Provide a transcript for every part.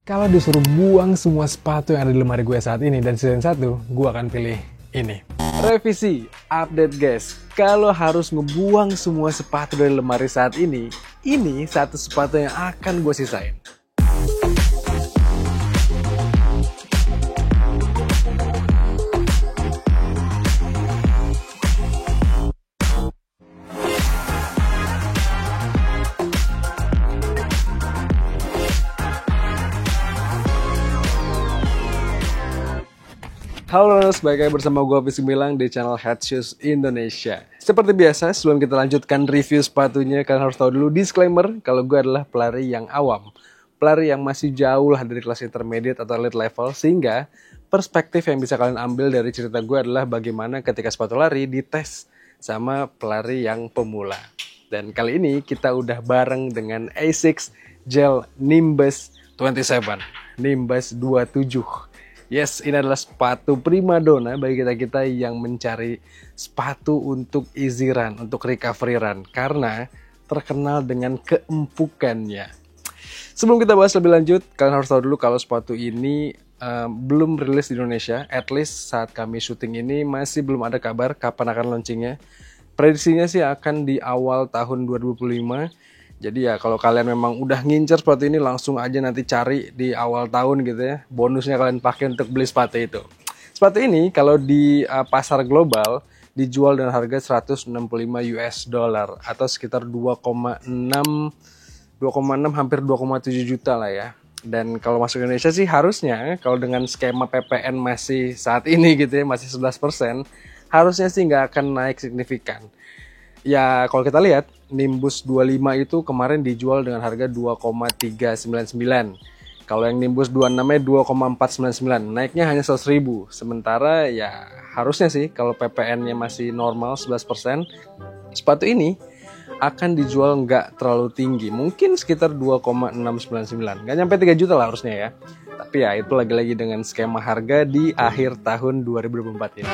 Kalau disuruh buang semua sepatu yang ada di lemari gue saat ini dan season 1, gue akan pilih ini. Revisi, update guys. Kalau harus ngebuang semua sepatu dari lemari saat ini satu sepatu yang akan gue sisain. Halo, balik lagi bersama gue Hafiz Gemilang di channel Head Shoes Indonesia. Seperti biasa, sebelum kita lanjutkan review sepatunya, kalian harus tahu dulu disclaimer kalau gue adalah pelari yang awam. Pelari yang masih jauh lah dari kelas intermediate atau elite level, sehingga perspektif yang bisa kalian ambil dari cerita gue adalah bagaimana ketika sepatu lari dites sama pelari yang pemula. Dan kali ini kita udah bareng dengan Asics Gel Nimbus 27, Nimbus 27. Yes, ini adalah sepatu primadona bagi kita-kita yang mencari sepatu untuk easy run, untuk recovery run. Karena terkenal dengan keempukannya. Sebelum kita bahas lebih lanjut, kalian harus tahu dulu kalau sepatu ini belum rilis di Indonesia. At least saat kami syuting ini masih belum ada kabar kapan akan launchingnya. Prediksinya sih akan di awal tahun 2025. Jadi ya kalau kalian memang udah ngincer sepatu ini langsung aja nanti cari di awal tahun gitu ya. Bonusnya kalian pakai untuk beli sepatu itu. Sepatu ini kalau di pasar global dijual dengan harga 165 US dollar atau sekitar 2,6 hampir 2,7 juta lah ya. Dan kalau masuk Indonesia sih harusnya kalau dengan skema PPN masih saat ini gitu ya, masih 11%, harusnya sih nggak akan naik signifikan. Ya kalau kita lihat Nimbus 25 itu kemarin dijual dengan harga 2,399. Kalau yang Nimbus 26-nya 2,499, naiknya hanya 100.000. Sementara ya harusnya sih kalau PPN-nya masih normal 11%, sepatu ini akan dijual nggak terlalu tinggi. Mungkin sekitar 2,699. Nggak nyampe 3 juta lah harusnya ya. Tapi ya itu lagi-lagi dengan skema harga di akhir tahun 2024 ini.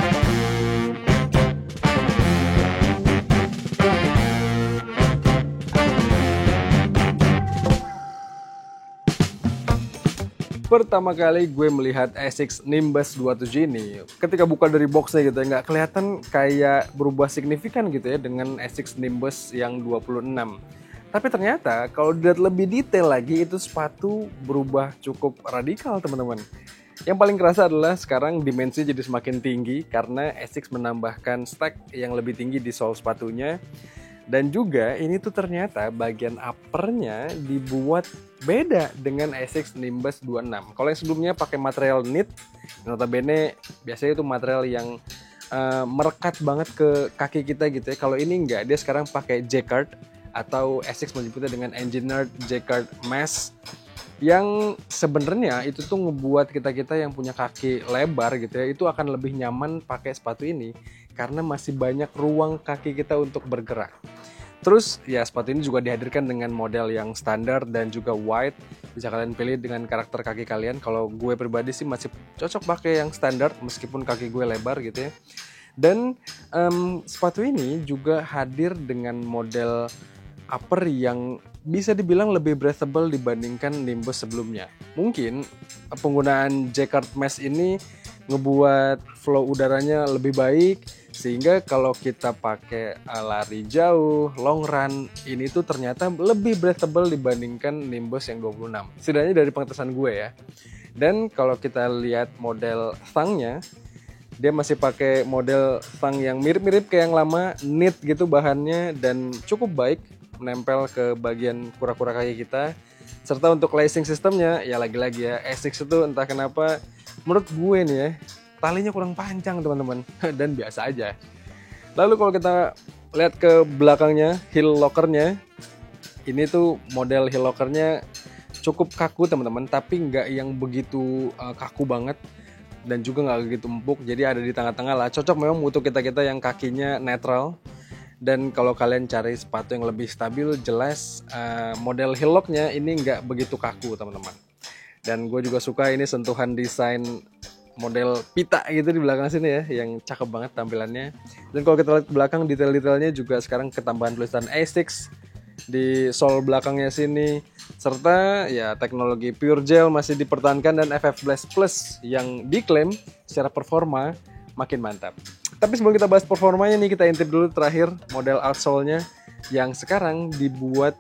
Pertama kali gue melihat Asics Nimbus 27 ini, ketika buka dari boxnya gitu ya, nggak kelihatan kayak berubah signifikan gitu ya dengan Asics Nimbus yang 26. Tapi ternyata kalau dilihat lebih detail lagi, itu sepatu berubah cukup radikal teman-teman. Yang paling kerasa adalah sekarang dimensi jadi semakin tinggi karena Asics menambahkan stack yang lebih tinggi di sole sepatunya. Dan juga ini tuh ternyata bagian uppernya dibuat beda dengan Asics Nimbus 26. Kalau yang sebelumnya pakai material knit, notabene biasanya itu material yang merekat banget ke kaki kita gitu ya. Kalau ini enggak, dia sekarang pakai Jacquard atau Asics menyebutnya dengan Engineered Jacquard Mesh, yang sebenarnya itu tuh ngebuat kita-kita yang punya kaki lebar gitu ya, itu akan lebih nyaman pakai sepatu ini karena masih banyak ruang kaki kita untuk bergerak. Terus ya sepatu ini juga dihadirkan dengan model yang standar dan juga wide. Bisa kalian pilih dengan karakter kaki kalian. Kalau gue pribadi sih masih cocok pakai yang standar meskipun kaki gue lebar gitu ya. Dan sepatu ini juga hadir dengan model upper yang bisa dibilang lebih breathable dibandingkan Nimbus sebelumnya. Mungkin penggunaan Jacquard Mesh ini ngebuat flow udaranya lebih baik, sehingga kalau kita pakai lari jauh, long run, ini tuh ternyata lebih breathable dibandingkan Nimbus yang 26. Setidaknya dari pengetesan gue ya. Dan kalau kita lihat model thangnya, dia masih pakai model thang yang mirip-mirip kayak yang lama, knit gitu bahannya, dan cukup baik menempel ke bagian kura-kura kaki kita. Serta untuk lacing sistemnya, ya lagi-lagi ya, Asics itu entah kenapa menurut gue nih ya, talinya kurang panjang teman-teman, dan biasa aja. Lalu kalau kita lihat ke belakangnya, heel lockernya, ini tuh model heel lockernya cukup kaku teman-teman, tapi nggak yang begitu kaku banget, dan juga nggak begitu empuk, jadi ada di tengah-tengah lah. Cocok memang untuk kita-kita yang kakinya netral. Dan kalau kalian cari sepatu yang lebih stabil, jelas model heel locknya ini nggak begitu kaku teman-teman. Dan gue juga suka ini sentuhan desain model pita gitu di belakang sini ya, yang cakep banget tampilannya. Dan kalau kita lihat ke belakang, detail-detailnya juga sekarang ketambahan tulisan Asics di sole belakangnya sini, serta ya teknologi pure gel masih dipertahankan dan FF Blast Plus yang diklaim secara performa makin mantap. Tapi sebelum kita bahas performanya nih, kita intip dulu terakhir model outsole-nya yang sekarang dibuat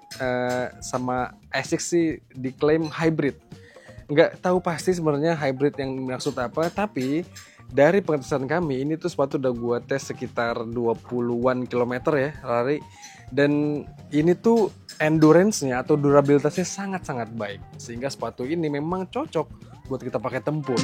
sama ASICS sih diklaim hybrid. Nggak tahu pasti sebenarnya hybrid yang maksud apa, tapi dari pengetesan kami ini tuh sepatu udah gua tes sekitar 20-an kilometer ya lari, dan ini tuh endurance-nya atau durabilitasnya sangat-sangat baik, sehingga sepatu ini memang cocok buat kita pakai tempur.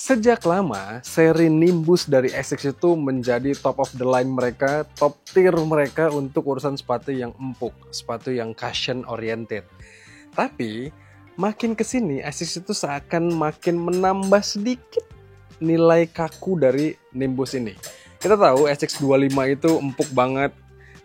Sejak lama, seri Nimbus dari ASICS itu menjadi top of the line mereka, top tier mereka untuk urusan sepatu yang empuk, sepatu yang cushion oriented. Tapi, makin kesini ASICS itu seakan makin menambah sedikit nilai kaku dari Nimbus ini. Kita tahu ASICS 25 itu empuk banget,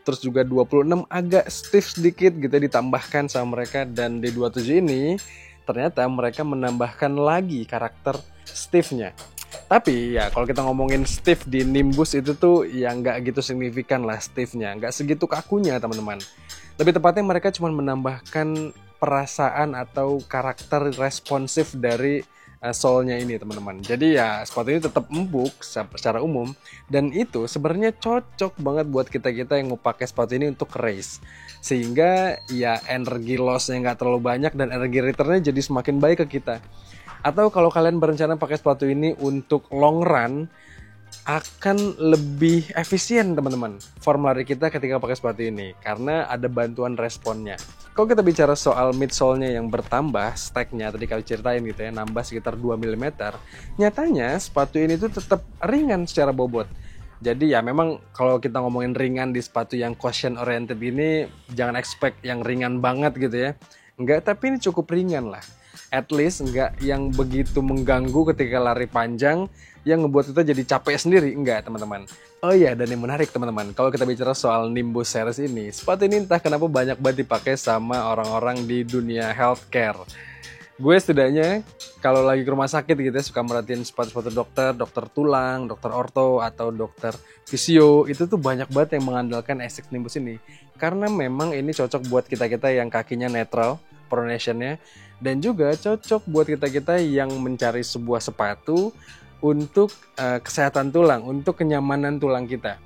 terus juga 26 agak stiff sedikit gitu ditambahkan sama mereka, dan di 27 ini ternyata mereka menambahkan lagi karakter stiffnya. Tapi ya kalau kita ngomongin stiff di Nimbus itu tuh ya nggak gitu signifikan lah stiffnya, nggak segitu kakunya teman-teman. Lebih tepatnya mereka cuma menambahkan perasaan atau karakter responsif dari sole-nya ini teman-teman. Jadi ya sepatu ini tetap empuk secara umum, dan itu sebenarnya cocok banget buat kita-kita yang mau pakai sepatu ini untuk race. Sehingga ya energi loss-nya nggak terlalu banyak dan energi return-nya jadi semakin baik ke kita. Atau kalau kalian berencana pakai sepatu ini untuk long run, akan lebih efisien teman-teman form lari kita ketika pakai sepatu ini, karena ada bantuan responnya. Kalau kita bicara soal midsole-nya yang bertambah, stack-nya tadi kali ceritain gitu ya, nambah sekitar 2 mm, nyatanya sepatu ini tuh tetap ringan secara bobot. Jadi ya memang kalau kita ngomongin ringan di sepatu yang cushion oriented ini, jangan expect yang ringan banget gitu ya. Enggak, tapi ini cukup ringan lah. At least enggak yang begitu mengganggu ketika lari panjang yang ngebuat kita jadi capek sendiri, enggak teman-teman. Oh iya, dan yang menarik teman-teman, kalau kita bicara soal Nimbus series ini, sepatu ini entah kenapa banyak banget dipakai sama orang-orang di dunia healthcare. Gue setidaknya kalau lagi ke rumah sakit gitu ya, suka merhatiin sepatu-sepatu dokter, dokter tulang, dokter orto, atau dokter fisio, itu tuh banyak banget yang mengandalkan ASICS Nimbus ini. Karena memang ini cocok buat kita-kita yang kakinya netral, pronation-nya, dan juga cocok buat kita-kita yang mencari sebuah sepatu untuk kesehatan tulang, untuk kenyamanan tulang kita.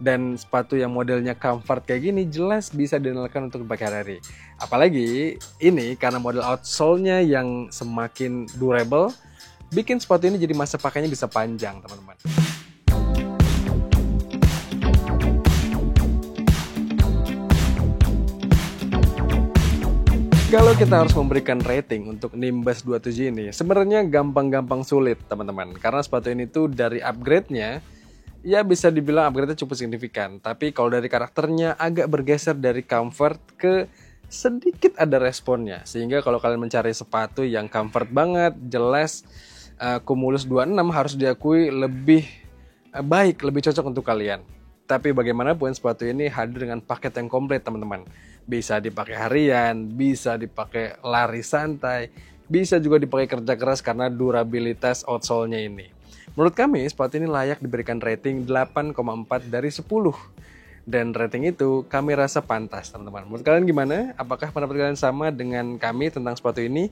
Dan sepatu yang modelnya comfort kayak gini jelas bisa diandalkan untuk pakai hari-hari. Apalagi ini karena model outsole-nya yang semakin durable, bikin sepatu ini jadi masa pakainya bisa panjang teman-teman. Kalau kita harus memberikan rating untuk Nimbus 27 ini, sebenarnya gampang-gampang sulit teman-teman. Karena sepatu ini tuh dari upgrade-nya, ya bisa dibilang upgrade-nya cukup signifikan. Tapi kalau dari karakternya agak bergeser dari comfort ke sedikit ada responnya. Sehingga kalau kalian mencari sepatu yang comfort banget, jelas Cumulus 26 harus diakui lebih baik, lebih cocok untuk kalian. Tapi bagaimanapun sepatu ini hadir dengan paket yang komplit teman-teman. Bisa dipakai harian, bisa dipakai lari santai, bisa juga dipakai kerja keras karena durabilitas outsole-nya ini. Menurut kami, sepatu ini layak diberikan rating 8,4 dari 10. Dan rating itu kami rasa pantas, teman-teman. Menurut kalian gimana? Apakah pendapat kalian sama dengan kami tentang sepatu ini?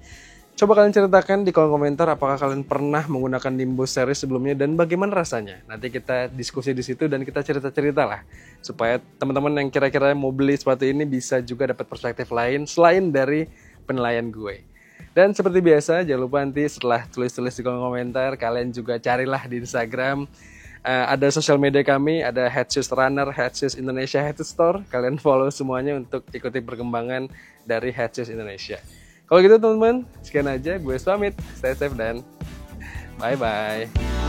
Coba kalian ceritakan di kolom komentar apakah kalian pernah menggunakan Nimbus series sebelumnya dan bagaimana rasanya. Nanti kita diskusi di situ dan kita cerita-cerita lah, supaya teman-teman yang kira-kira mau beli sepatu ini bisa juga dapat perspektif lain selain dari penilaian gue. Dan seperti biasa, jangan lupa nanti setelah tulis-tulis di kolom komentar, kalian juga carilah di Instagram. Ada sosial media kami, ada Headshoes Runner, Headshoes Indonesia Head Store. Kalian follow semuanya untuk ikuti perkembangan dari Headshoes Indonesia. Kalau gitu teman-teman, sekian aja. Gue pamit, stay safe dan bye-bye.